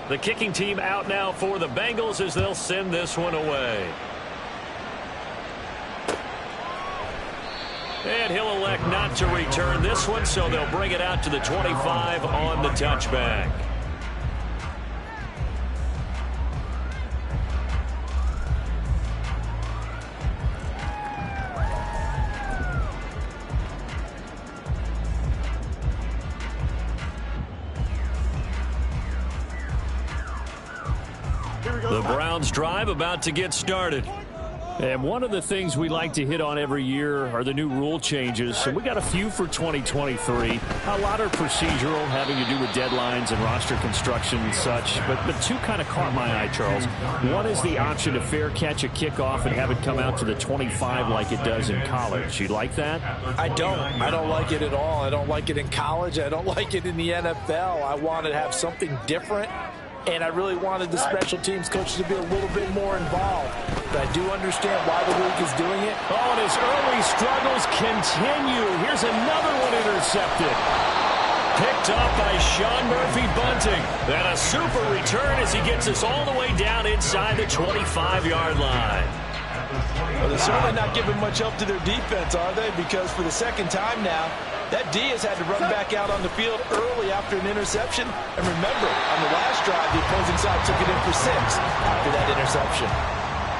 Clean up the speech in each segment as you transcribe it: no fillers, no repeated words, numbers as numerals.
The kicking team out now for the Bengals as they'll send this one away. And he'll elect not to return this one, so they'll bring it out to the 25 on the touchback. The Browns drive about to get started. And one of the things we like to hit on every year are the new rule changes. So we got a few for 2023. A lot are procedural, having to do with deadlines and roster construction and such. But two kind of caught my eye, Charles. One is the option to fair catch a kickoff and have it come out to the 25 like it does in college. You like that? I don't like it at all. I don't like it in college. I don't like it in the NFL. I want to have something different. And I really wanted the special teams coaches to be a little bit more involved. But I do understand why the league is doing it. Oh, and his early struggles continue. Here's another one intercepted. Picked up by Sean Murphy-Bunting. And a super return as he gets us all the way down inside the 25-yard line. Well, they're certainly not giving much help to their defense, are they? Because for the second time now, that D has had to run back out on the field early after an interception. And remember, on the last drive, the opposing side took it in for 6 after that interception.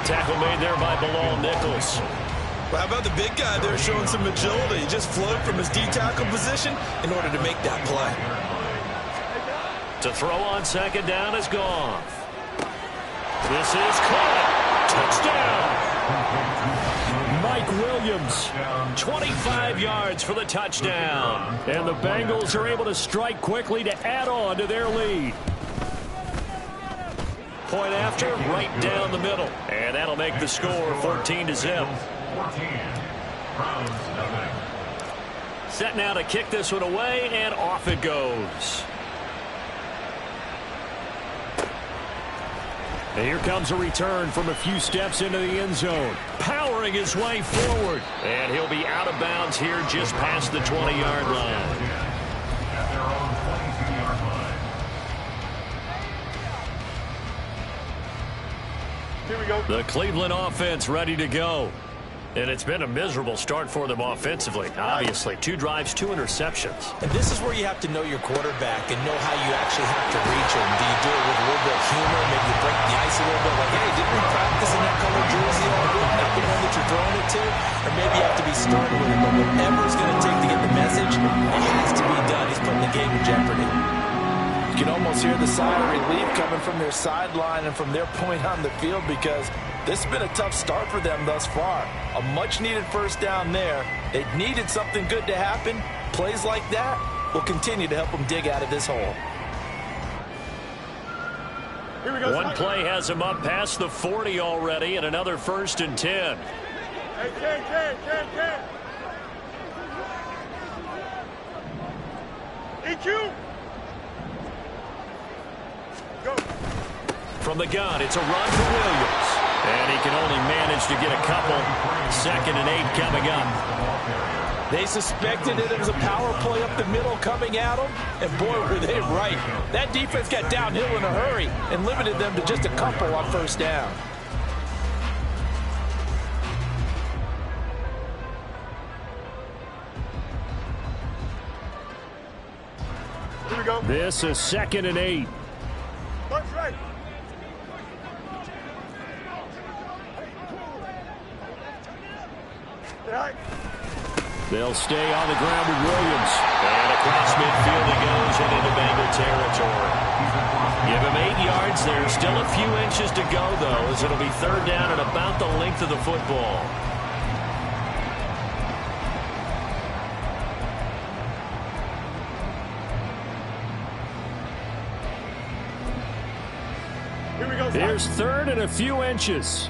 Tackle made there by Bilal Nichols. Well, how about the big guy there showing some agility? He just flowed from his D-tackle position in order to make that play. To throw on second down is Goff. This is caught. Touchdown. Mike Williams, 25 yards for the touchdown. And the Bengals are able to strike quickly to add on to their lead. Point after, right down the middle. And that'll make the score 14-0. Set now to kick this one away, and off it goes. And here comes a return from a few steps into the end zone. Powering his way forward. And he'll be out of bounds here just past the 20-yard line. Here we go. The Cleveland offense ready to go. And it's been a miserable start for them offensively. Obviously, 2 drives, 2 interceptions. And this is where you have to know your quarterback and know how you actually have to reach him. Do you do it with a little bit of humor? Maybe you break the ice a little bit. Like, hey, didn't we practice in that color jersey all week? Not the one that you're throwing it to? Or maybe you have to be stern with it. But whatever it's going to take to get the message, it has to be done. He's putting the game in jeopardy. You can almost hear the sigh of relief coming from their sideline and from their point on the field because this has been a tough start for them thus far. A much-needed first down there. They needed something good to happen. Plays like that will continue to help them dig out of this hole. Here we go. One play has him up past the 40 already, and another 1st and 10. Hey, Ken. EQ. Go. From the gun, it's a run for Williams. And he can only manage to get a couple. 2nd and 8 coming up. They suspected it was a power play up the middle coming at them, and boy, were they right. That defense got downhill in a hurry and limited them to just a couple on first down. Here we go. This is 2nd and 8. That's right. They'll stay on the ground with Williams. And across midfield he goes and into Bengal territory. Give him 8 yards there. Still a few inches to go, though, as it'll be 3rd down and about the length of the football. Here we go. Here's 3rd and a few inches.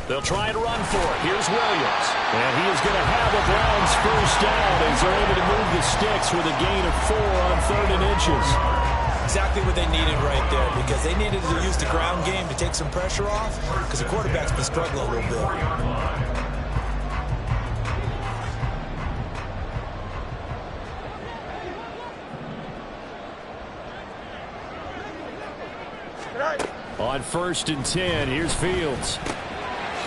They'll try and run for it. Here's Williams. And he is going to have the Browns first down as they're able to move the sticks with a gain of 4 on 3rd and inches. exactly what they needed right there, because they needed to use the ground game to take some pressure off, because the quarterback's been struggling a little bit. On 1st and 10, here's Fields.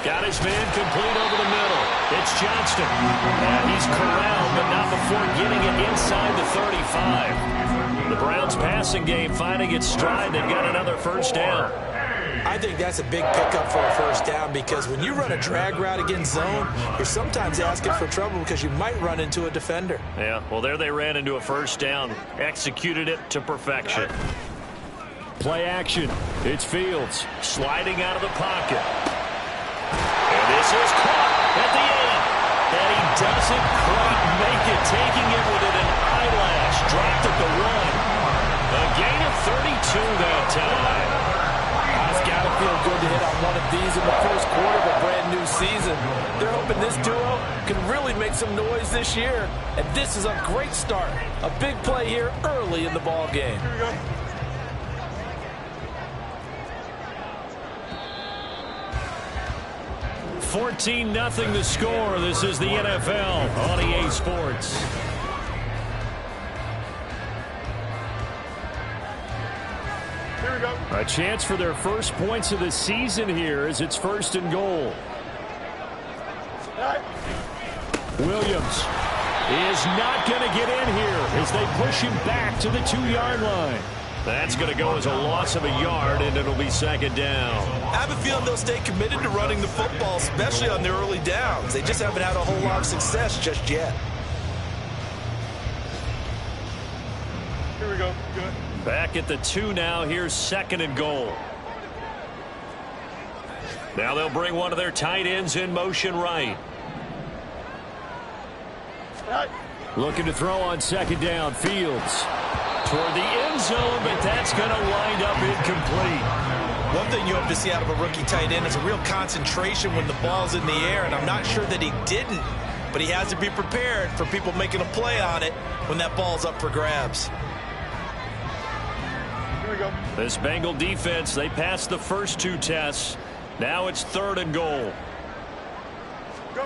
Got his man complete over the middle. It's Johnston. And he's corralled, but not before getting it inside the 35. The Browns passing game finding its stride. They've got another first down. I think that's a big pickup for a first down, because when you run a drag route against zone, you're sometimes asking for trouble because you might run into a defender. Yeah, well, there they ran into a first down. Executed it to perfection. Play action. It's Fields sliding out of the pocket. And this is caught at the end. And he doesn't quite make it, taking it within an eyelash. Dropped at the 1. A gain of 32 that time. It's got to feel good to hit on one of these in the first quarter of a brand new season. They're hoping this duo can really make some noise this year. And this is a great start. A big play here early in the ball game. Here we go. 14-0 the score. This is the NFL on EA Sports. Here we go. A chance for their first points of the season here as it's 1st and goal. Williams is not going to get in here as they push him back to the 2-yard line. That's going to go as a loss of a yard, and it'll be 2nd down. I have a feeling they'll stay committed to running the football, especially on their early downs. They just haven't had a whole lot of success just yet. Here we go. Good. Back at the 2 now. Here's 2nd and goal. Now they'll bring one of their tight ends in motion right. Looking to throw on 2nd down. Fields toward the end zone, but that's going to wind up incomplete. One thing you hope to see out of a rookie tight end is a real concentration when the ball's in the air, and I'm not sure that he didn't, but he has to be prepared for people making a play on it when that ball's up for grabs. Here we go. This Bengal defense, they passed the first 2 tests. Now it's 3rd and goal. Go.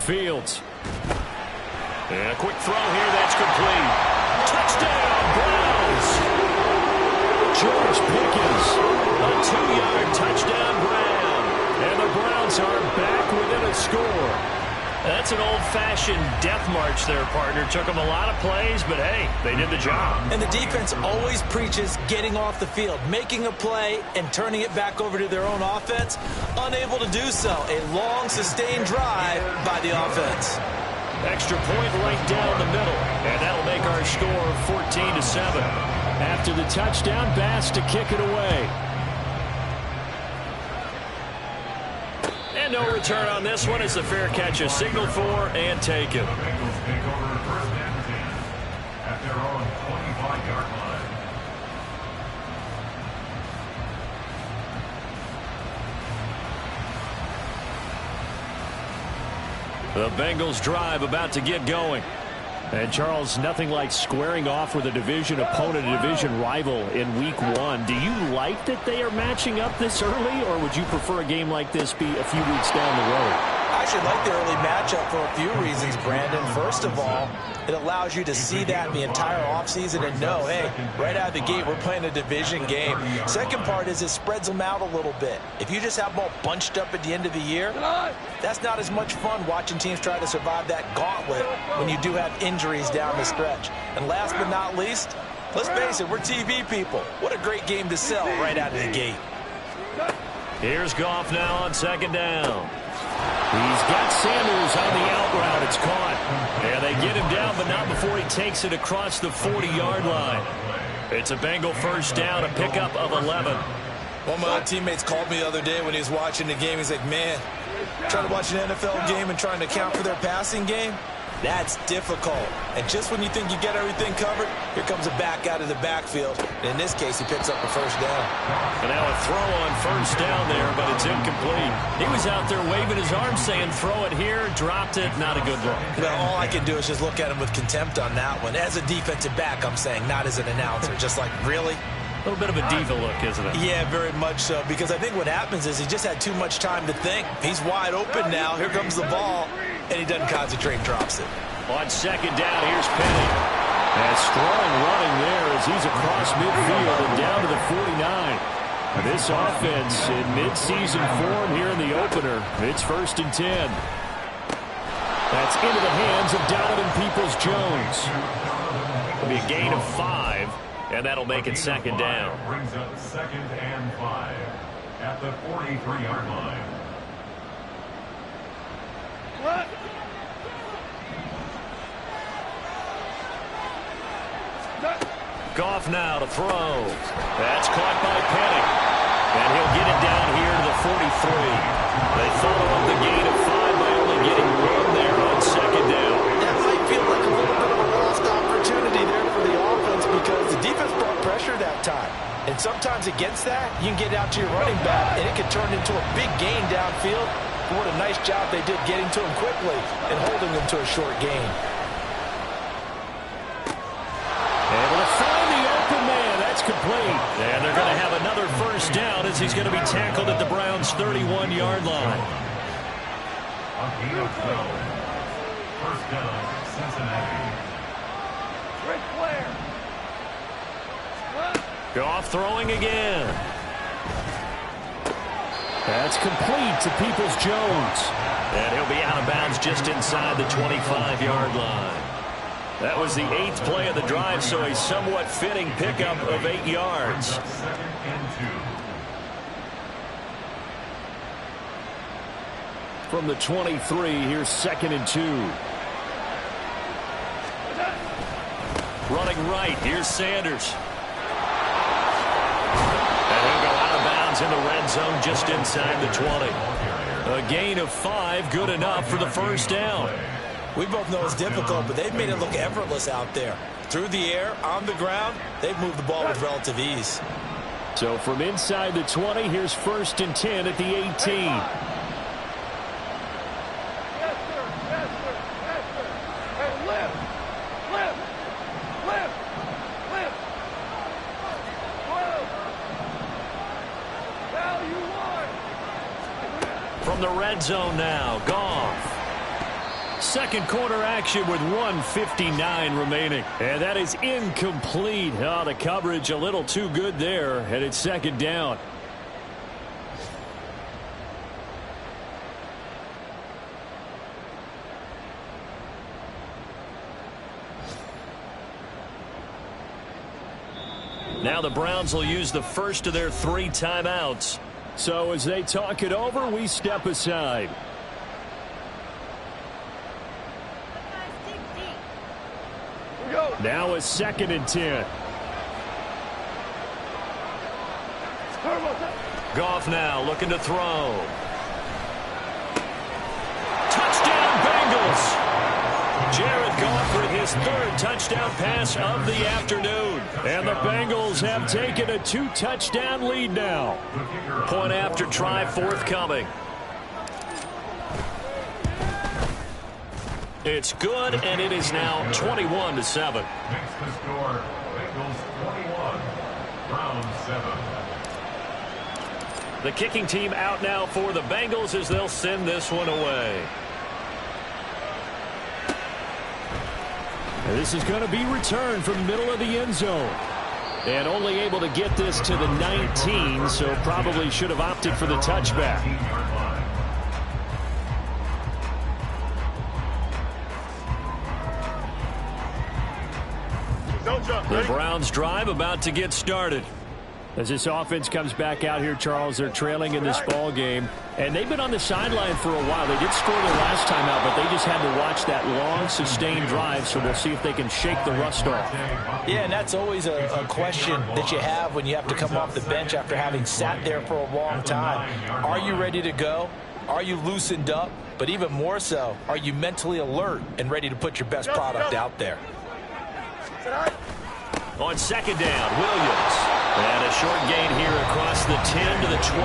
Fields. And a quick throw here, that's complete. Touchdown, Browns! George Pickens, a 2-yard touchdown Brown. And the Browns are back within a score. That's an old-fashioned death march there, partner. Took them a lot of plays, but hey, they did the job. And the defense always preaches getting off the field, making a play, and turning it back over to their own offense. Unable to do so. A long, sustained drive by the offense. Extra point right down the middle. And that'll make our score 14-7. After the touchdown, Bass to kick it away. And no return on this one as the fair catch is signaled for and taken. The Bengals drive about to get going. And Charles, nothing like squaring off with a division opponent, a division rival in week 1. Do you like that they are matching up this early, or would you prefer a game like this be a few weeks down the road? I actually like the early matchup for a few reasons, Brandon. First of all, it allows you to see that the entire offseason and know, hey, right out of the gate, we're playing a division game. Second part is it spreads them out a little bit. If you just have them all bunched up at the end of the year, that's not as much fun watching teams try to survive that gauntlet when you do have injuries down the stretch. And last but not least, let's face it, we're TV people. What a great game to sell right out of the gate. Here's Goff now on 2nd down. He's got Sanders on the out route. It's caught. And they get him down, but not before he takes it across the 40-yard line. It's a Bengal first down, a pickup of 11. One of my old teammates called me the other day when he was watching the game. He's like, man, trying to watch an NFL game and trying to account for their passing game, That's difficult. And just when you think you get everything covered, here comes a back out of the backfield. And in this case, he picks up a first down. And now a throw on first down there, but it's incomplete. He was out there waving his arms saying, throw it here, dropped it, not a good look. Well, all I can do is just look at him with contempt on that one. As a defensive back, I'm saying, not as an announcer. Just like, really? A little bit of a diva look, isn't it? Yeah, very much so, because I think what happens is he just had too much time to think. He's wide open now. Here comes the ball, and he doesn't concentrate and drops it. On second down, here's Penny. A strong running there as he's across midfield and down to the 49. This offense in midseason form here in the opener. It's 1st and 10. That's into the hands of Donovan Peoples-Jones. It'll be a gain of 5. And that'll make it 2nd down. Brings up 2nd and 5 at the 43-yard line. Goff now to throw. That's caught by Penny. And he'll get it down here to the 43. They follow up the gain of 5 by only getting 1 there on 2nd down. That might feel like a little bit of a lost opportunity there for the offense because the defense brought pressure that time. And sometimes against that, you can get out to your running back, and it can turn into a big gain downfield. But what a nice job they did getting to him quickly and holding him to a short gain. Able to find the open man. That's complete. And they're going to have another first down as he's going to be tackled at the Browns' 31-yard line. A gain of 12. First down, Cincinnati. Goff throwing again. That's complete to Peoples-Jones. And he'll be out of bounds just inside the 25-yard line. That was the 8th play of the drive, so a somewhat fitting pickup of 8 yards. 2nd and 2. From the 23, here's 2nd and 2. Running right, here's Sanders. And he'll go out of bounds in the red zone just inside the 20. A gain of 5, good enough for the first down. We both know it's difficult, but they've made it look effortless out there. Through the air, on the ground, they've moved the ball with relative ease. So from inside the 20, here's 1st and 10 at the 18. From the red zone now, Goff. Second quarter action with 1:59 remaining. And that is incomplete. Oh, the coverage a little too good there, and it's 2nd down. Now the Browns will use the first of their 3 timeouts. So as they talk it over, we step aside. Now a 2nd and 10. Goff now looking to throw. Touchdown Bengals! Jared Goff with his 3rd touchdown pass of the afternoon. And the Bengals have taken a 2-touchdown lead now. Point after try forthcoming. It's good, and it is now 21-7. Makes the score Bengals 21, Browns 7. The kicking team out now for the Bengals as they'll send this one away. And this is going to be returned from the middle of the end zone. And only able to get this to the 19, so probably should have opted for the touchback. The Browns drive about to get started. As this offense comes back out here, Charles, they're trailing in this ball game. And they've been on the sideline for a while. They did score their last time out, but they just had to watch that long, sustained drive. So we'll see if they can shake the rust off. Yeah, and that's always a question that you have when you have to come off the bench after having sat there for a long time. Are you ready to go? Are you loosened up? But even more so, are you mentally alert and ready to put your best product out there? On second down, Williams. And a short gain here across the 10 to the 12.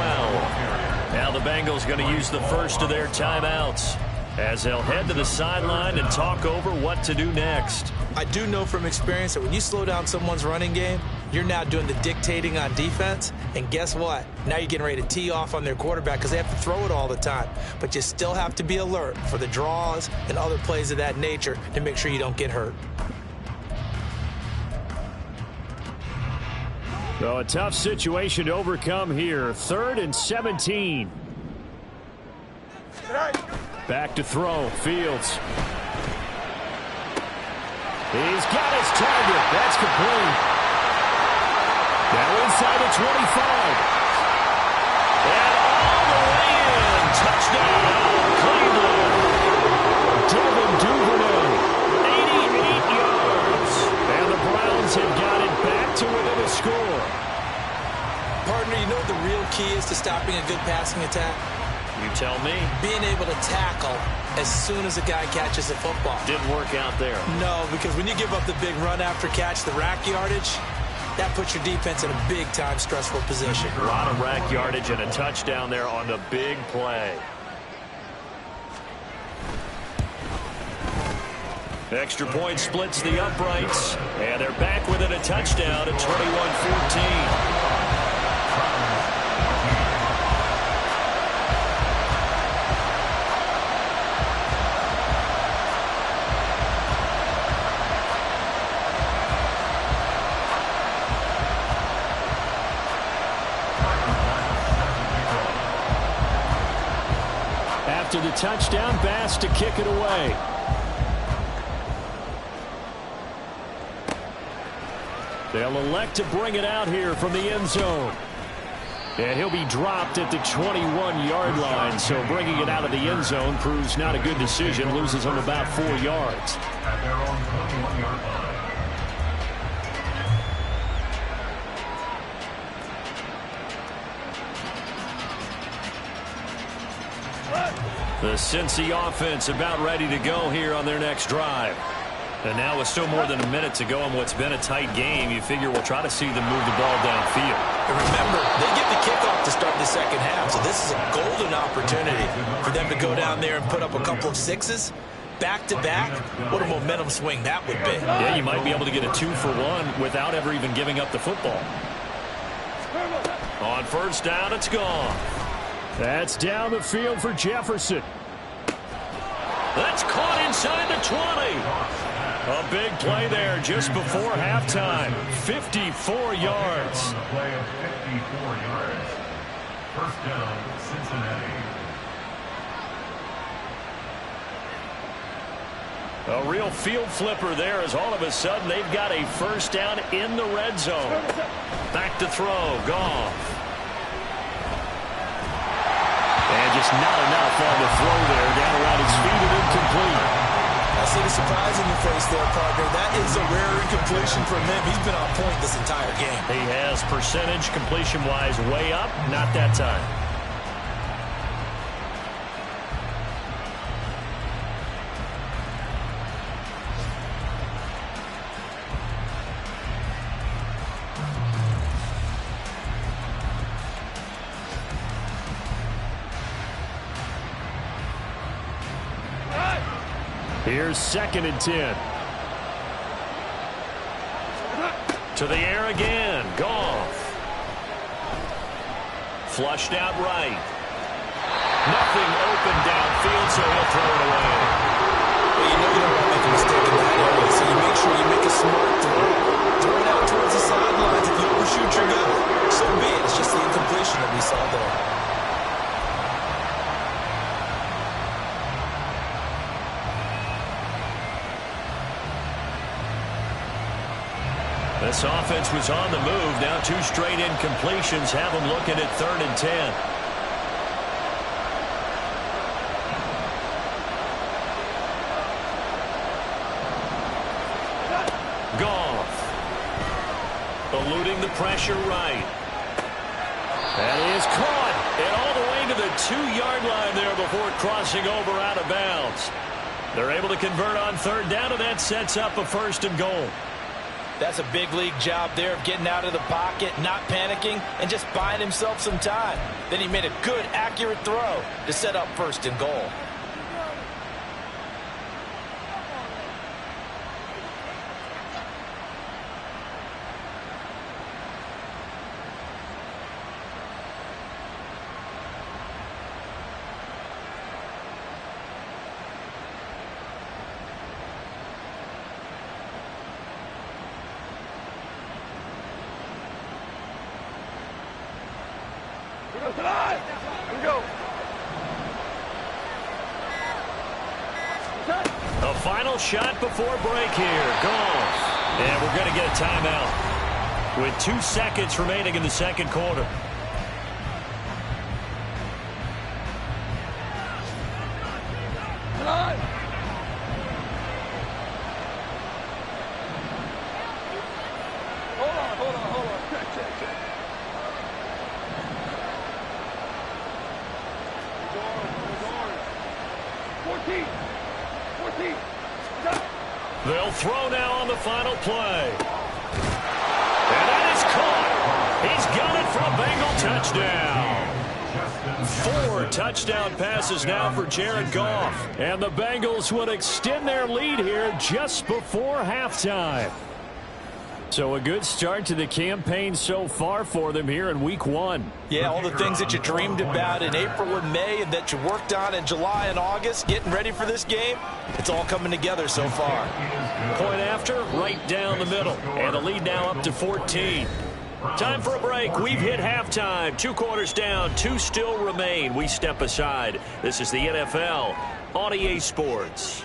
Now the Bengals going to use the first of their timeouts as they'll head to the sideline and talk over what to do next. I do know from experience that when you slow down someone's running game, you're now doing the dictating on defense. And guess what? Now you're getting ready to tee off on their quarterback because they have to throw it all the time. But you still have to be alert for the draws and other plays of that nature to make sure you don't get hurt. So a tough situation to overcome here. 3rd and 17. Back to throw. Fields. He's got his target. That's complete. Now inside the 25. And all the way in. Touchdown, Cleveland. Devin Duvernay. 88 yards. And the Browns have got it back to within a score. Partner, you know what the real key is to stopping a good passing attack? You tell me. Being able to tackle as soon as a guy catches the football. Didn't work out there. No, because when you give up the big run after catch, the rack yardage, that puts your defense in a big-time stressful position. A lot of rack yardage and a touchdown there on the big play. Extra point splits the uprights, and they're back within a touchdown at 21-14. After the touchdown, Bass to kick it away. They'll elect to bring it out here from the end zone. And he'll be dropped at the 21-yard line, so bringing it out of the end zone proves not a good decision, loses him about 4 yards. At their own 21-yard line. The Cincy offense about ready to go here on their next drive. And now with still more than a minute to go in what's been a tight game, you figure we'll try to see them move the ball downfield. And remember, they get the kickoff to start the second half, so this is a golden opportunity for them to go down there and put up a couple of sixes. Back-to-back, what a momentum swing that would be. Yeah, you might be able to get a 2-for-1 without ever even giving up the football. On first down, it's gone. That's down the field for Jefferson. That's caught inside the 20. A big play there just before halftime. 54 yards. On the play of 54 yards. First down, Cincinnati. A real field flipper there as all of a sudden they've got a first down in the red zone. Back to throw, Goff. And just not enough on the throw there, down around his feet and incomplete. I see the surprise in your face there, partner. That is a rare incompletion from him. He's been on point this entire game. He has percentage completion-wise way up, not that time. Here's 2nd and 10. To the air again. Goff. Flushed out right. Nothing open downfield, so he'll throw it away. Well, you know you don't want to make a mistake in that area, so you make sure you make a smart throw. Throw it out towards the sidelines. If you overshoot your guy, so be it. It's just the incompletion that we saw there. This offense was on the move. Now 2 straight incompletions have them looking at 3rd and 10. Goff. Eluding the pressure right. That is caught. And all the way to the 2-yard line there before crossing over out of bounds. They're able to convert on third down, and that sets up a 1st and goal. That's a big league job there of getting out of the pocket, not panicking, and just buying himself some time. Then he made a good, accurate throw to set up 1st and goal. Here we go. A final shot before break here. Goal. And we're going to get a timeout with 2 seconds remaining in the second quarter. Hold on. Check. 14. They'll throw now on the final play. And that is caught. He's got it for a Bengal touchdown. 4 touchdown passes now for Jared Goff. And the Bengals would extend their lead here just before halftime. So a good start to the campaign so far for them here in week 1. Yeah, all the things that you dreamed about in April and May and that you worked on in July and August, getting ready for this game, it's all coming together so far. Point after, right down the middle. And the lead now up to 14. Time for a break. We've hit halftime. 2 quarters down, 2 still remain. We step aside. This is the NFL on EA Sports.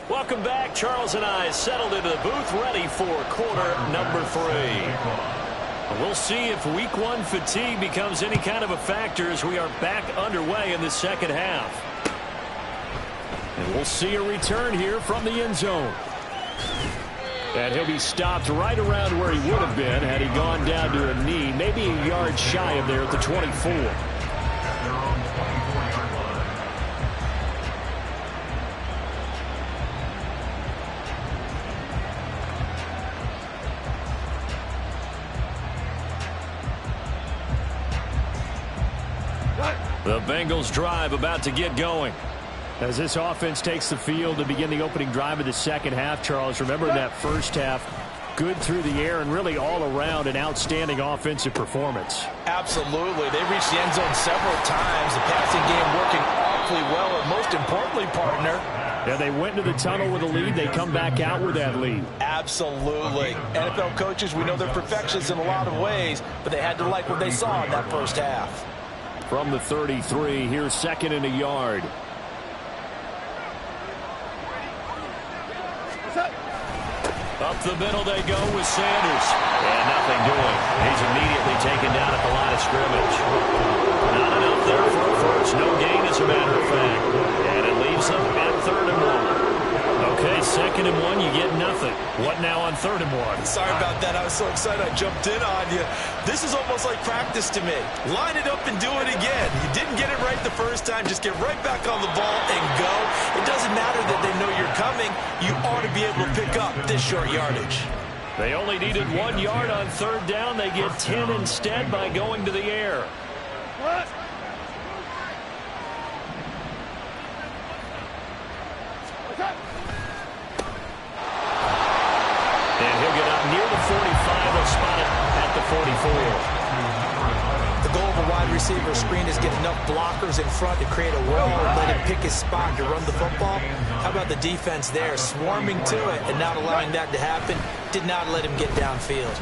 Welcome back. Charles and I settled into the booth, ready for quarter number 3. We'll see if week 1 fatigue becomes any kind of a factor as we are back underway in the second half. And we'll see a return here from the end zone. And he'll be stopped right around where he would have been had he gone down to a knee, maybe a yard shy of there at the 24. The Bengals drive about to get going. As this offense takes the field to begin the opening drive of the second half, Charles, remember in that first half, good through the air and really all around an outstanding offensive performance. Absolutely. They reached the end zone several times. The passing game working awfully well, and most importantly, partner, yeah, they went into the tunnel with a lead. They come back out with that lead. Absolutely. NFL coaches, we know they're perfectionists in a lot of ways, but they had to like what they saw in that first half. From the 33, here's 2nd and a yard. Up the middle they go with Sanders. And nothing doing. He's immediately taken down at the line of scrimmage. Not enough there for a first. No gain, as a matter of fact. And it leaves them at 3rd and 1. Okay, 2nd and 1, you get nothing. What now on 3rd and 1? Sorry about that. I was so excited I jumped in on you. This is almost like practice to me. Line it up and do it again. You didn't get it right the first time. Just get right back on the ball and go. It doesn't matter that they know you're coming. You ought to be able to pick up this short yardage. They only needed 1 yard on 3rd down. They get 10 instead by going to the air. And he'll get up near the 45. They'll spot it at the 44. The goal of a wide receiver screen is get enough blockers in front to create a wall and let him pick his spot to run the football. How about the defense there, swarming to it and not allowing that to happen? Did not let him get downfield.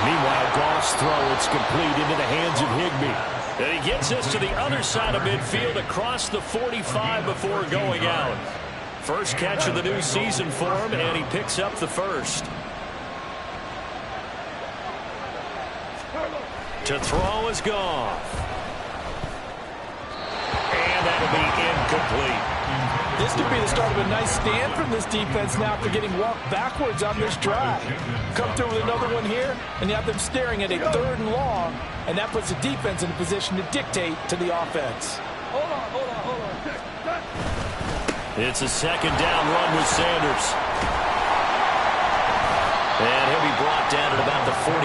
Meanwhile, Goff's throw, it's complete into the hands of Higbee. And he gets us to the other side of midfield across the 45 before going out. First catch of the new season for him, and he picks up the first. To throw is Goff. And that that'll be incomplete. This could be the start of a nice stand from this defense now after getting walked backwards on this drive. Come through with another one here, and you have them staring at a 3rd and long, and that puts the defense in a position to dictate to the offense. Hold on. It's a 2nd down run with Sanders. And he'll be brought down at about the 42.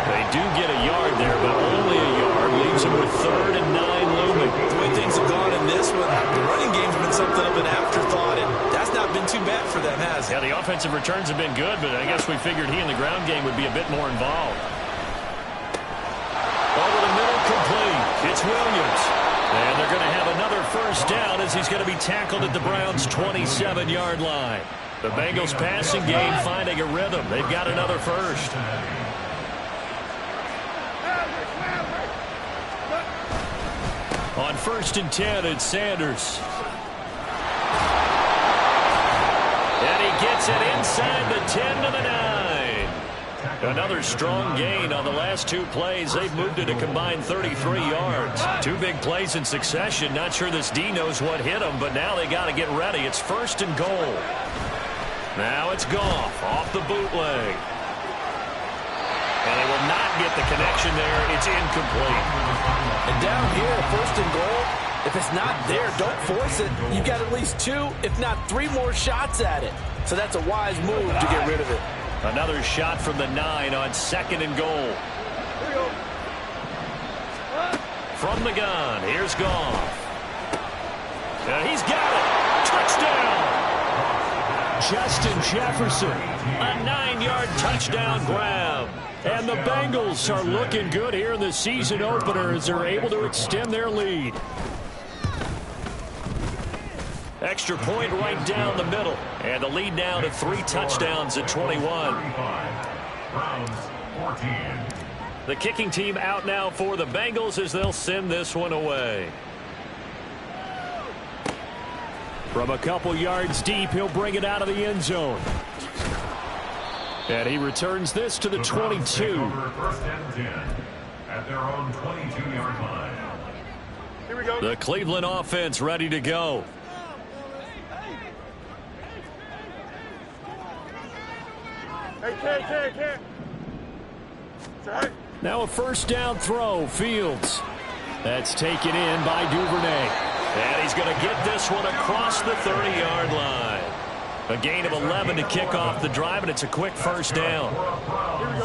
They do get a yard there, but only a yard. Leaves him with 3rd and 9 looming. The way things have gone in this one, the running game's been something of an afterthought, and that's not been too bad for them, has it? Yeah, the offensive returns have been good, but I guess we figured he in the ground game would be a bit more involved. Over the middle, complete. It's Williams. And they're going to have another 1st down as he's going to be tackled at the Browns' 27-yard line. The Bengals passing game finding a rhythm. They've got another 1st. On 1st and 10, it's Sanders. And he gets it inside the 10 to the 9. Another strong gain on the last 2 plays. They've moved it a combined 33 yards. 2 big plays in succession. Not sure this D knows what hit them, but now they got to get ready. It's 1st and goal. Now it's Goff off the bootleg. And they will not get the connection there. It's incomplete. And down here, 1st and goal, if it's not there, don't force it. You've got at least 2, if not 3 more shots at it. So that's a wise move to get rid of it. Another shot from the 9 on 2nd and goal. From the gun, here's Goff. And he's got it. Touchdown. Justin Jefferson, a 9-yard touchdown grab. And the Bengals are looking good here in the season opener as they're able to extend their lead. Extra point right down the middle. And the lead now to 3 touchdowns at 21. Browns 14. The kicking team out now for the Bengals as they'll send this one away. From a couple yards deep, he'll bring it out of the end zone. And he returns this to the 22. 1st and 10 at their own 22-yard line. Here we go. The Cleveland offense ready to go. Hey, can't. It's all right. Now a 1st down throw. Fields. That's taken in by Duvernay. And he's going to get this one across the 30-yard line. A gain of 11 to kick off the drive, and it's a quick 1st down.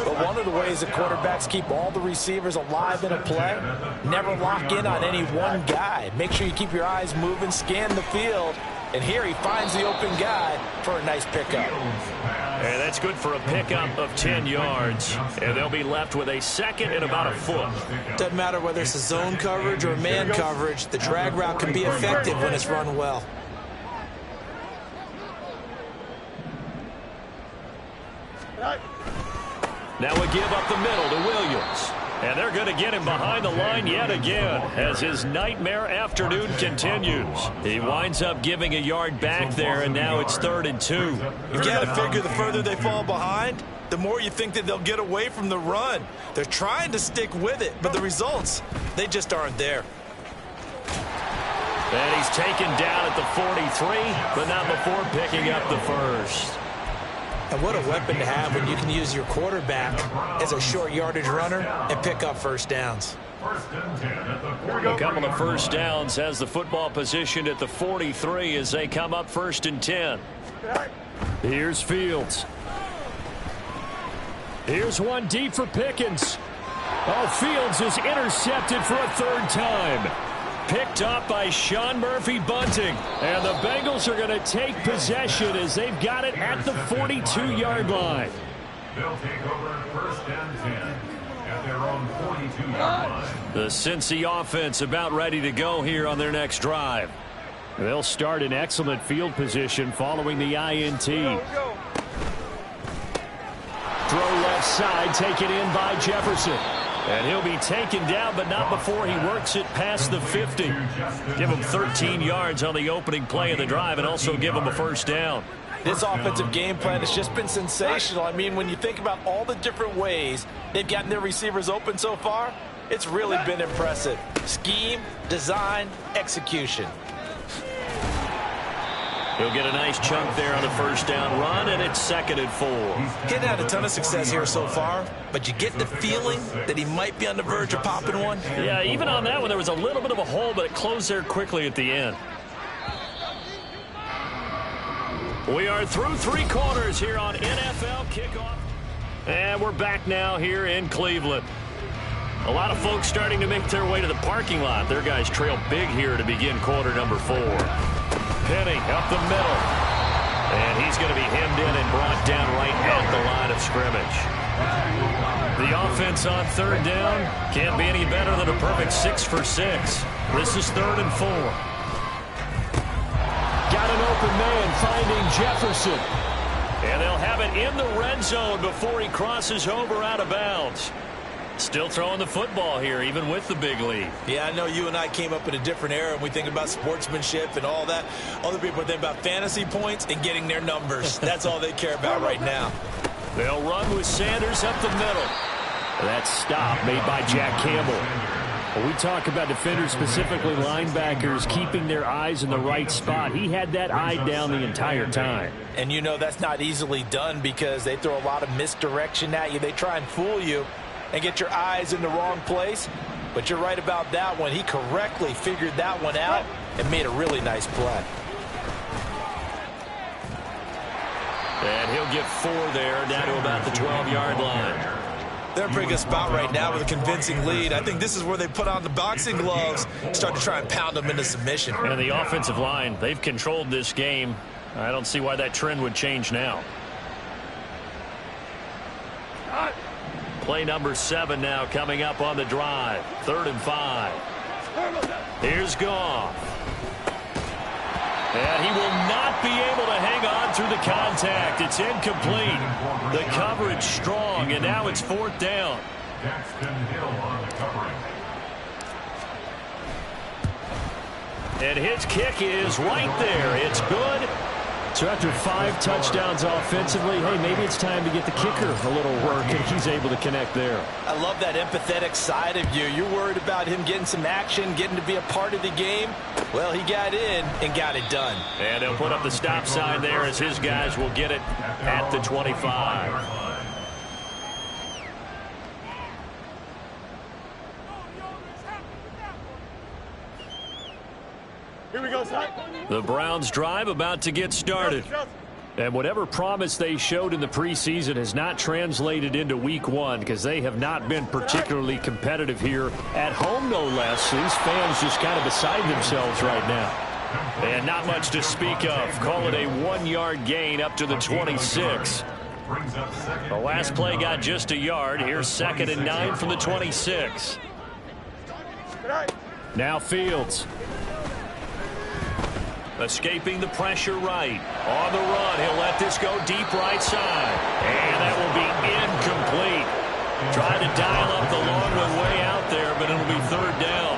But one of the ways that quarterbacks keep all the receivers alive in a play, never lock in on any one guy. Make sure you keep your eyes moving, scan the field, and here he finds the open guy for a nice pickup. And that's good for a pickup of 10 yards. And they'll be left with a 2nd and about a foot. Doesn't matter whether it's a zone coverage or man coverage, the drag route can be effective when it's run well. Now a give up the middle to Williams. And they're going to get him behind the line yet again as his nightmare afternoon continues. He winds up giving a yard back there, and now it's 3rd and 2. You've got to figure the further they fall behind, the more you think that they'll get away from the run. They're trying to stick with it, but the results, they just aren't there. And he's taken down at the 43, but not before picking up the 1st. And what a weapon to have when you can use your quarterback as a short yardage runner and pick up 1st downs. 1st and 10 at the A couple of 1st downs has the football positioned at the 43 as they come up 1st and 10. Here's Fields. Here's one deep for Pickens. Oh, Fields is intercepted for a 3rd time. Picked up by Sean Murphy Bunting. And the Bengals are going to take possession as they've got it at the 42-yard line. They'll take over 1st and 10 at their own 42-yard line. The Cincy offense about ready to go here on their next drive. They'll start in excellent field position following the INT. Throw left side, taken in by Jefferson. And he'll be taken down, but not before he works it past the 50. Give him 13 yards on the opening play of the drive and also give him a 1st down. This offensive game plan has just been sensational. I mean, when you think about all the different ways they've gotten their receivers open so far, It's really been impressive. Scheme, design, execution. He'll get a nice chunk there on the first down run, and it's 2nd and 4. He hadn't had a ton of success here so far, but you get the feeling that he might be on the verge of popping one. Yeah, even on that one, there was a little bit of a hole, but it closed there quickly at the end. We are through 3 quarters here on NFL Kickoff. And we're back now here in Cleveland. A lot of folks starting to make their way to the parking lot. Their guys trail big here to begin quarter number 4. Penny up the middle. And he's going to be hemmed in and brought down right at the line of scrimmage. The offense on 3rd down can't be any better than a perfect 6 for 6. This is 3rd and 4. Got an open man finding Jefferson. And they'll have it in the red zone before he crosses over out of bounds. Still throwing the football here, even with the big lead. Yeah, I know you and I came up in a different era, and we think about sportsmanship and all that. Other people think about fantasy points and getting their numbers. That's all they care about right now. They'll run with Sanders up the middle. That stop made by Jack Campbell. When we talk about defenders, specifically linebackers, keeping their eyes in the right spot, he had that eye down the entire time. And you know that's not easily done because they throw a lot of misdirection at you. They try and fool you and get your eyes in the wrong place. But you're right about that one. He correctly figured that one out and made a really nice play. And he'll get 4 there, down to about the 12-yard line. They're in a pretty good spot right now with a convincing lead. I think this is where they put on the boxing gloves, start to try and pound them into submission. And the offensive line, they've controlled this game. I don't see why that trend would change now. Play number 7 now coming up on the drive. 3rd and 5. Here's Goff. And he will not be able to hang on through the contact. It's incomplete. The coverage strong, and now it's 4th down. And his kick is right there. It's good. So after 5 touchdowns offensively, hey, maybe it's time to get the kicker a little work, and he's able to connect there. I love that empathetic side of you. You're worried about him getting some action, getting to be a part of the game. Well, he got in and got it done. And they'll put up the stop sign there as his guys will get it at the 25. Here we go, son. The Browns drive about to get started. And whatever promise they showed in the preseason has not translated into week 1 because they have not been particularly competitive here at home, no less. These fans just kind of beside themselves right now. And not much to speak of. Call it a 1-yard gain up to the 26. The last play got just a yard. Here's 2nd and 9 from the 26. Now Fields. Escaping the pressure right. On the run, he'll let this go deep right side. And that will be incomplete. Trying to dial up the long one way out there, but it'll be 3rd down.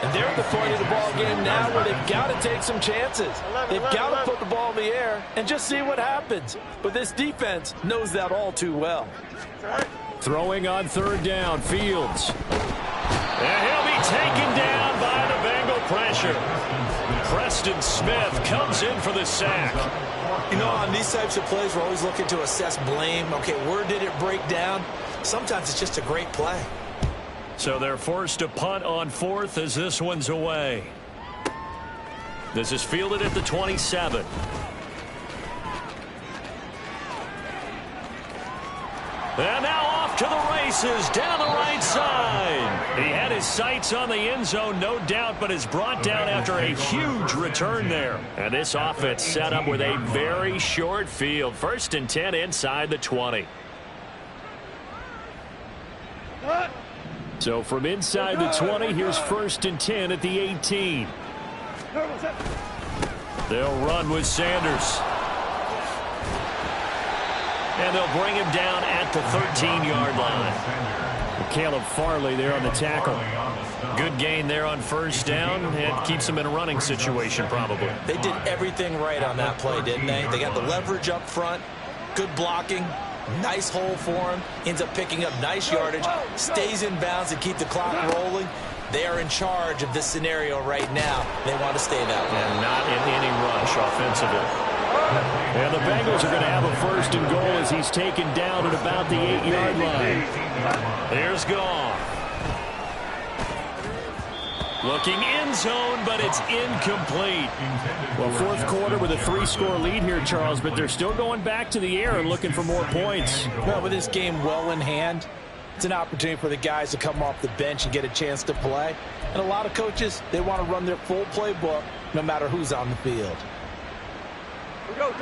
And they're at the point of the ball game now where they've got to take some chances. They've got to put the ball in the air and just see what happens. But this defense knows that all too well. Throwing on 3rd down, Fields. And he'll be taken down by the Bengal pressure. Preston Smith comes in for the sack. You know, on these types of plays, we're always looking to assess blame. Okay, where did it break down? Sometimes it's just a great play. So they're forced to punt on 4th as this one's away. This is fielded at the 27. And now off to the races down the right side. He had his sights on the end zone, no doubt, but is brought down after a huge return there. And this offense set up with a very short field. 1st and 10 inside the 20. So from inside the 20, here's 1st and 10 at the 18. They'll run with Sanders. And they'll bring him down at the 13-yard line. Caleb Farley there on the tackle. Good gain there on 1st down. It keeps them in a running situation probably. They did everything right on that play, didn't they? They got the leverage up front, good blocking, Nice hole for him. Ends up picking up nice yardage. Stays in bounds to keep the clock rolling. They are in charge of this scenario right now. They want to stay that way. And not in any rush offensively. And the Bengals are going to have a 1st and goal as he's taken down at about the 8-yard line. Here's Goff. Looking end zone, but it's incomplete. Well, 4th quarter with a 3-score lead here, Charles, but they're still going back to the air and looking for more points. Well, with this game well in hand, it's an opportunity for the guys to come off the bench and get a chance to play. And a lot of coaches, they want to run their full playbook no matter who's on the field.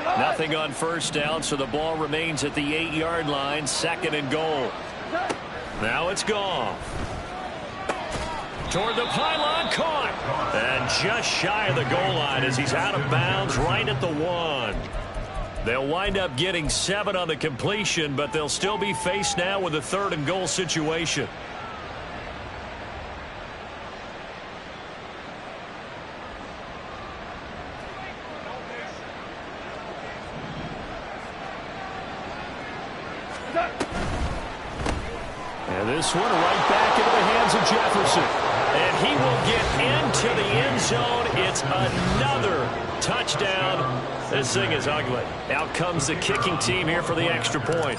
Nothing on 1st down, so the ball remains at the 8-yard line, 2nd and goal. Now it's Goff. Toward the pylon, caught. And just shy of the goal line as he's out of bounds right at the 1. They'll wind up getting 7 on the completion, but they'll still be faced now with a 3rd and goal situation. And this one right back into the hands of Jefferson. And he will get into the end zone. It's another touchdown. This thing is ugly. Out comes the kicking team here for the extra point.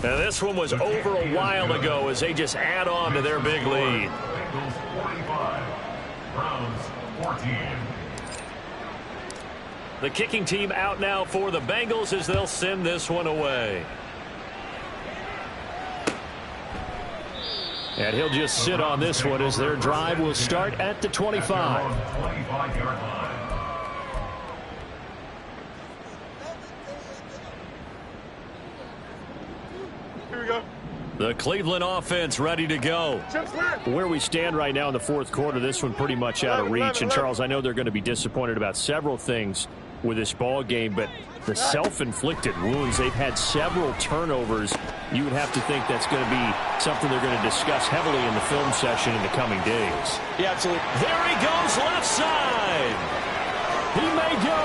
Now this one was over a while ago as they just add on to their big lead. Bengals 45, Browns 14. The kicking team out now for the Bengals as they'll send this one away. And he'll just sit on this one as their drive will start at the 25. 25-yard line. Here we go. The Cleveland offense ready to go. Where we stand right now in the 4th quarter, this one pretty much out of reach. And, Charles, I know they're going to be disappointed about several things with this ball game, but the self-inflicted wounds, they've had several turnovers. You would have to think that's going to be something they're going to discuss heavily in the film session in the coming days. Yeah, absolutely. There he goes left side. He may go.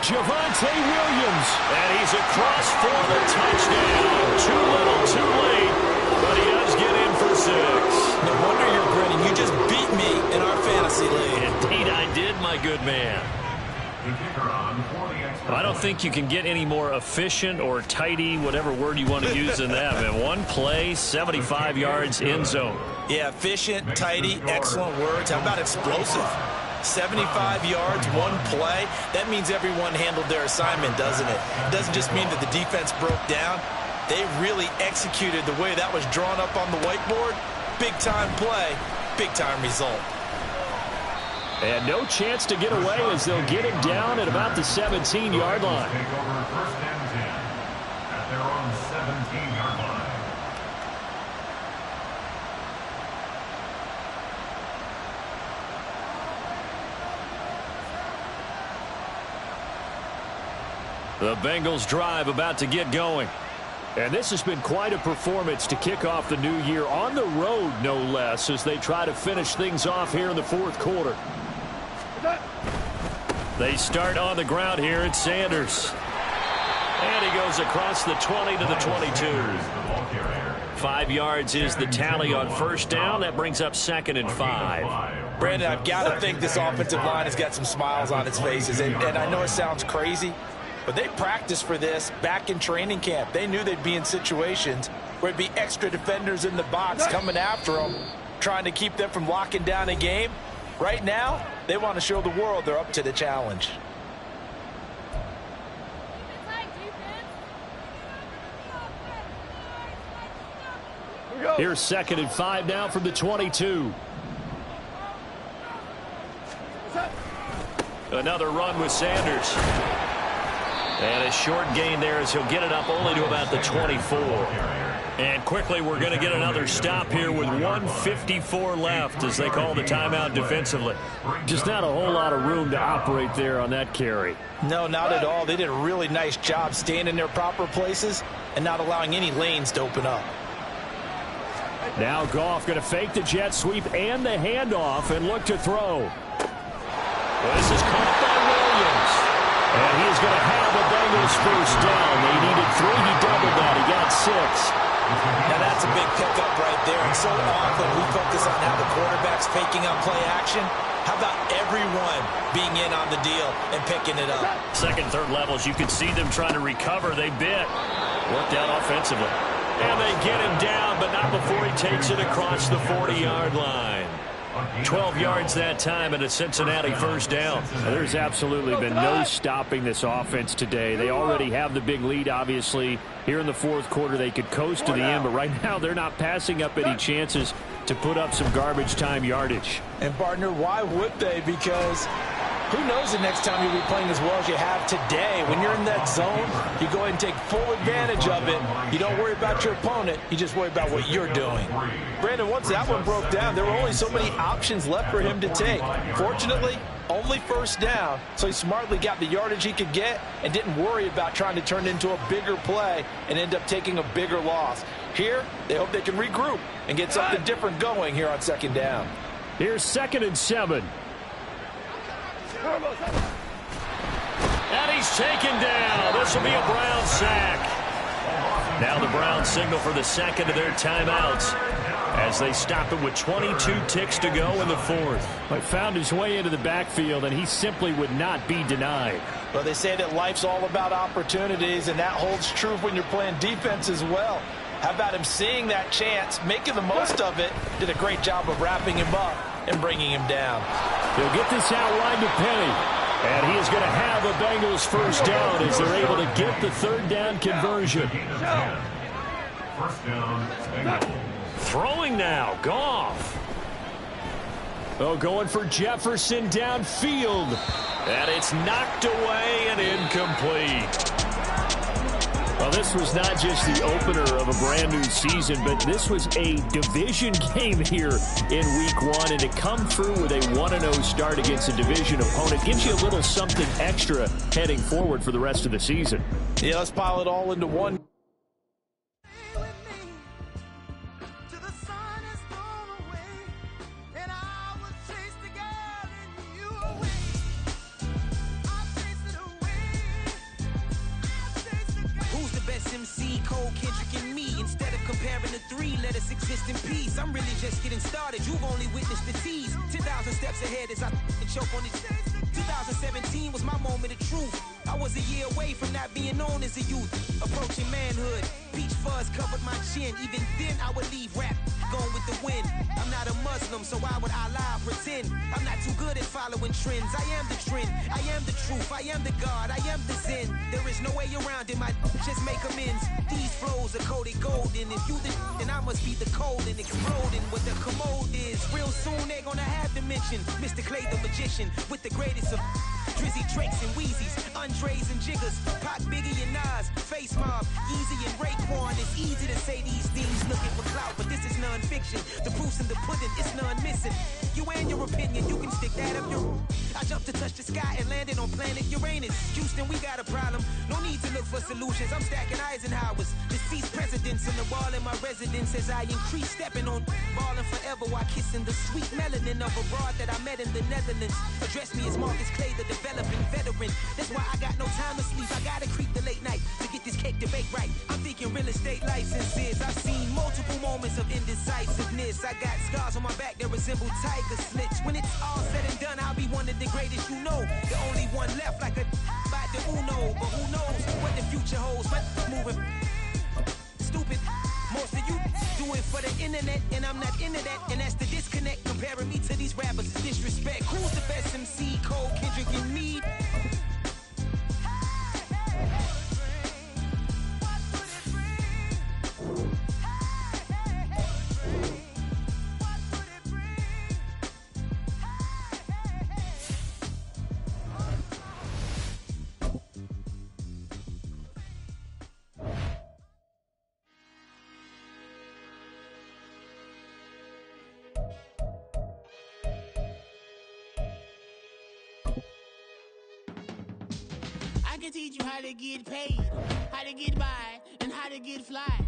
Javonte Williams. And he's across for the touchdown. Too little, too late. But he does get in for 6. No wonder you're grinning. You just beat me in our fantasy league. Indeed I did, my good man. I don't think you can get any more efficient or tidy, whatever word you want to use in that, man. One play, 75 yards, end zone. Yeah, efficient, tidy, excellent words. How about explosive? 75 yards, one play. That means everyone handled their assignment, doesn't it? It doesn't just mean that the defense broke down. They really executed the way that was drawn up on the whiteboard. Big-time play, big-time result. And no chance to get away as they'll get him down at about the 17-yard line. Take over 1st and 10 at their own 17-yard line. The Bengals drive about to get going. And this has been quite a performance to kick off the new year on the road, no less, as they try to finish things off here in the 4th quarter. They start on the ground here at Sanders. And he goes across the 20 to the 22. 5 yards is the tally on 1st down. That brings up 2nd and 5. Brandon, I've got to think this offensive line has got some smiles on its faces. And I know it sounds crazy, but they practiced for this back in training camp. They knew they'd be in situations where there'd be extra defenders in the box coming after them, trying to keep them from locking down a game. Right now, they want to show the world they're up to the challenge. Here's 2nd and 5 now from the 22. Another run with Sanders. And a short gain there as he'll get it up only to about the 24. And quickly we're going to get another stop here with 1:54 left as they call the timeout defensively. Just not a whole lot of room to operate there on that carry. No, not at all. They did a really nice job staying in their proper places and not allowing any lanes to open up. Now Goff going to fake the jet sweep and the handoff and look to throw. Well, this is caught by Williams. And he is going to have a Bengals first down. They needed 3. He doubled that. He got 6. Now that's a big pickup right there. And so often we focus on how the quarterback's faking out play action. How about everyone being in on the deal and picking it up? Second, third levels, you can see them trying to recover. They bit. Worked out offensively. And they get him down, but not before he takes it across the 40-yard line. 12 yards that time and a Cincinnati first down. There's absolutely been no stopping this offense today. They already have the big lead, obviously. Here in the fourth quarter, they could coast to the end, but right now they're not passing up any chances to put up some garbage time yardage. And, partner, why would they? Because who knows the next time you'll be playing as well as you have today. When you're in that zone, you go ahead and take full advantage of it. You don't worry about your opponent. You just worry about what you're doing. Brandon, once that one broke down, there were only so many options left for him to take. Fortunately, only first down, so he smartly got the yardage he could get and didn't worry about trying to turn it into a bigger play and end up taking a bigger loss. Here, they hope they can regroup and get something different going here on second down. Here's 2nd and 7. And he's taken down. This will be a Brown sack. Now the Browns signal for the second of their timeouts as they stop it with 22 ticks to go in the fourth. He found his way into the backfield, and he simply would not be denied. Well, they say that life's all about opportunities, and that holds true when you're playing defense as well. How about him seeing that chance, making the most of it, did a great job of wrapping him up and bringing him down. He'll get this out wide to Penny. And he is going to have a Bengals first down as they're able to get the third down conversion. First down, Bengals. Throwing now, Goff. Oh, going for Jefferson downfield. And it's knocked away and incomplete. Well, this was not just the opener of a brand new season, but this was a division game here in week 1. And to come through with a 1-0 start against a division opponent gives you a little something extra heading forward for the rest of the season. Yeah, let's pile it all into one. Exist in peace. I'm really just getting started. You've only witnessed the tease. 10,000 steps ahead as I choke on it. 2017 was my moment of truth. I was a year away from not being known as a youth. Approaching manhood. Peach fuzz covered my chin. Even then I would leave rap going with the wind. I'm not a Muslim, so why would I lie or pretend? I'm not too good at following trends. I am the trend. I am the truth. I am the God. I am the Zen. There is no way around it. My just make amends. These flows are coated gold. And if you then I must be the cold and exploding what the commode is. Real soon they're gonna have to mention Mr. Clay the magician with the greatest of Drizzy, Drakes, and Wheezies, Andres and Jiggers, Pac, Biggie, and Nas, Face Mob, Easy, and Raekwon. It's easy to say these things looking for clout, but this is non-fiction. The proof's in the pudding, it's none missing. You and your opinion, you can stick that up your... I jumped to touch the sky and landed on planet Uranus. Houston, we got a problem. No need to look for solutions. I'm stacking Eisenhowers. Deceased presidents on the wall in my residence as I increase stepping on balling forever while kissing the sweet melanin of a broad that I met in the Netherlands. Address me as Marcus Clay, the developing veteran. That's why I got no time to sleep. I gotta creep the late night to get this cake to bake right. I'm thinking real estate licenses. I've seen multiple moments of indecisiveness. I got scars on my back that resemble tiger slits. When it's all said and done, I'll be one of the greatest you know. The only one left like a by the Uno. But who knows what the future holds. But moving stupid. Most of you do it for the internet, and I'm not into that. And that's the disconnect. Comparing me to these rappers is disrespect. Who's the best MC? Cole, Kendrick, and me? I can teach you how to get paid, how to get by, and how to get fly.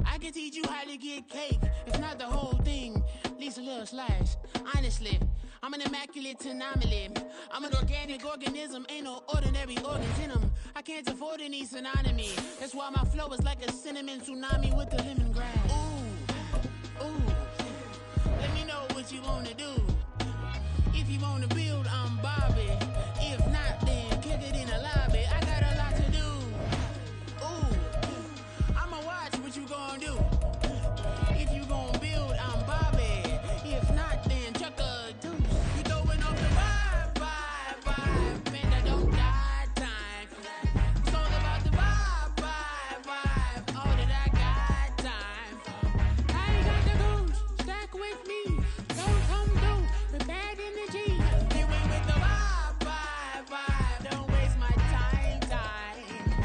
I can teach you how to get cake, if not the whole thing, at least a little slice. Honestly, I'm an immaculate anomaly. I'm an organic organism, ain't no ordinary organs in them. I can't afford any synonymy. That's why my flow is like a cinnamon tsunami with the lemongrass. Ooh, ooh. Let me know what you wanna do. If you wanna build, I'm Bobby. If not, then kick it in the lobby. I got a lot to do. Ooh, I'ma watch what you gonna do. If you gonna build, I'm Bobby. If not, then chuck a deuce. You throwing off the vibe. Man, I don't die time. It's all about the vibe. All that I got time. I ain't got the goose. Stack with me. Don't come through with bad energy. You ain't with the vibe. Don't waste my time.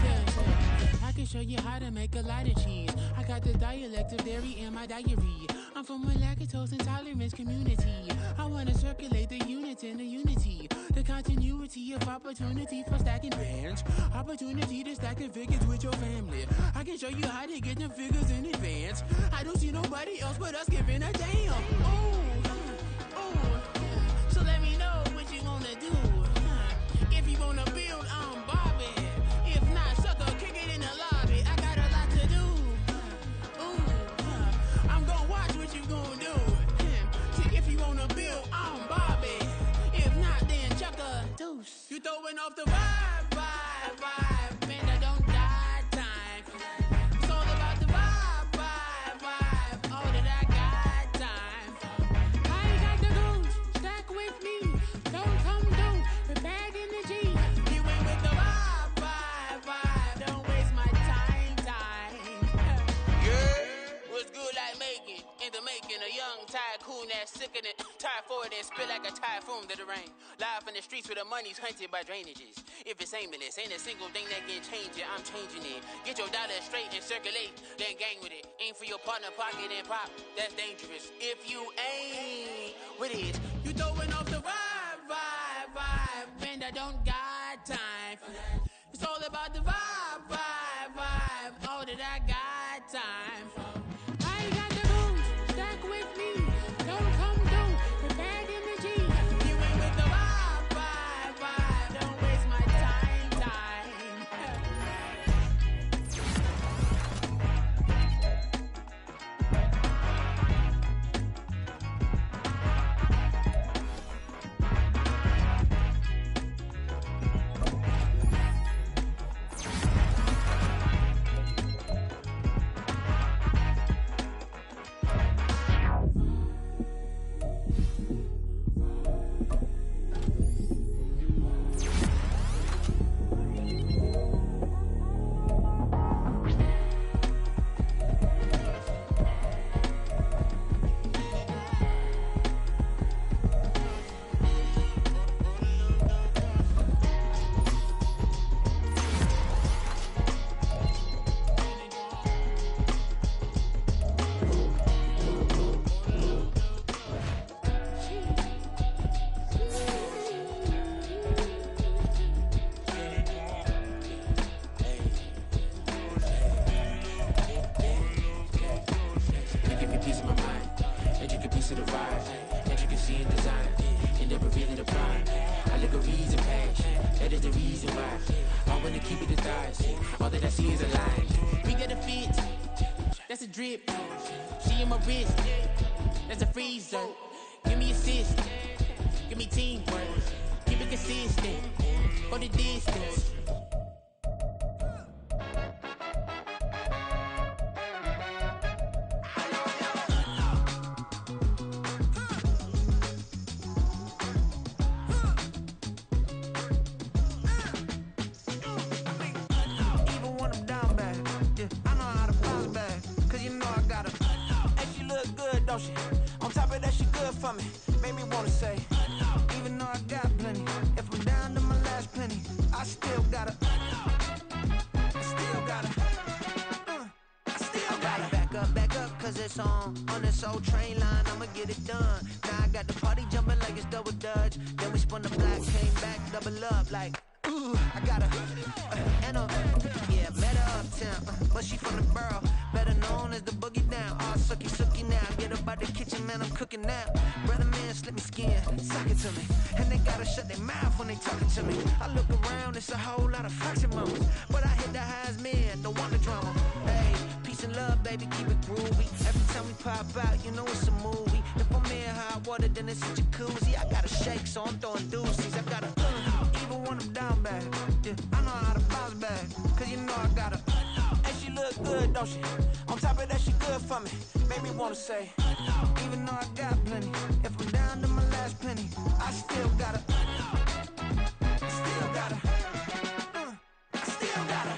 Yeah. I can show you how to make a lot of cheese. I got the dialect of dairy in my diary. I'm from a lactose intolerance community. I wanna circulate the units in the unity. The continuity of opportunity for stacking bands. Opportunity to stack the figures with your family. I can show you how to get the figures in advance. I don't see nobody else but us giving a damn. Ooh. So let me know what you wanna do. If you wanna build, I'm Bobby. If not, sucker, kick it in the lobby. I got a lot to do. I'm gonna watch what you gonna do. See, if you wanna build, I'm Bobby. If not, then chuck a deuce. You throwing off the vibe. Man, I don't die time. It's all about the vibe. All that I got time. I ain't got the goose. Stack with me. Don't come through with bad energy. You ain't with the vibe. Don't waste my time. Yeah, what's good like making? In the making, a young tycoon that's sicker than typhoid and spit like a typhoon to the rain. Live in the streets where the money's hunted by drainages. If it's aimless, ain't a single thing that can change it. I'm changing it. Get your dollar straight and circulate, then gang with it. Aim for your partner pocket and pop. That's dangerous. If you ain't with it, you throwing off the vibe. Man, I don't got time for that. It's all about the vibe. All that I got time for. I ain't got the goose. Stack with me. Don't come through with bad energy. You ain't with the vibe. Don't waste my time. That's a drip. She in my wrist. That's a freezer. Give me assist. Give me teamwork. Keep it consistent. Go the distance. On top of that, she good for me. Made me wanna say, even though I got plenty, if I'm down to my last penny, I still gotta back up, cause it's on this old train line, I'ma get it done. Now I got the party jumping like it's double dutch. Then we spun the block, came back, double up like, ooh, I got met her uptown, but she from the borough, better known as the boogie down. All sucky now, get up out the kitchen, man, I'm cooking now. Brother man, slip me again, suck it to me. And they gotta shut their mouth when they talking to me. I look around, it's a whole lot of flexing moments, but I hit the highs, man, don't want the drama. Hey, peace and love, baby, keep it groovy. Every time we pop out, you know it's a movie. If I'm in hot water, then it's a jacuzzi. I gotta shake, so I'm throwing deuces. I gotta even when I'm down bad. Yeah, I know how to bounce back, cause you know I gotta. And she look good, don't she? On top of that, she good for me. Made me wanna say, even though I got plenty, if I'm down to my last penny, I still gotta. Still gotta. I still gotta.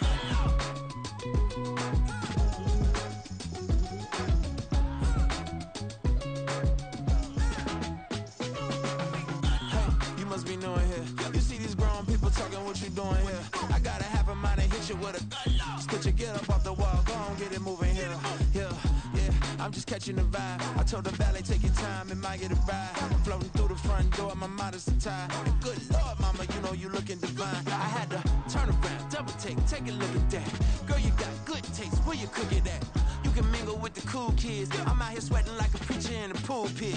you must be new in here. You see these grown people talking, what you doing here? I got a half a mind to hit you with a put your get up off the wall, go on, get it moving here. Yeah, I'm just catching the vibe. I told the valet, take your time, it might get a ride. Floating through the front door, my mind is a tie. And good Lord, mama, you know you looking divine. I had to turn around, double take a look at that. Girl, you got good taste, where you cook it at? You can mingle with the cool kids. I'm out here sweating like a preacher in a pulpit.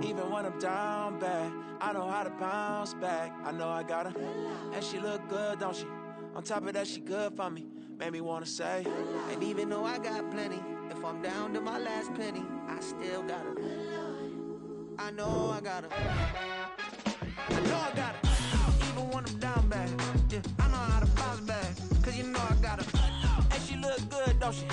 Even when I'm down bad, I know how to bounce back. I know I got her, and she look good, don't she? On top of that, she good for me. Made me wanna say, And even though I got plenty, if I'm down to my last penny, I still gotta. I know I gotta. I know I gotta. Even when I'm down bad, yeah, I know how to bounce back, cause you know I gotta. and she look good, don't she?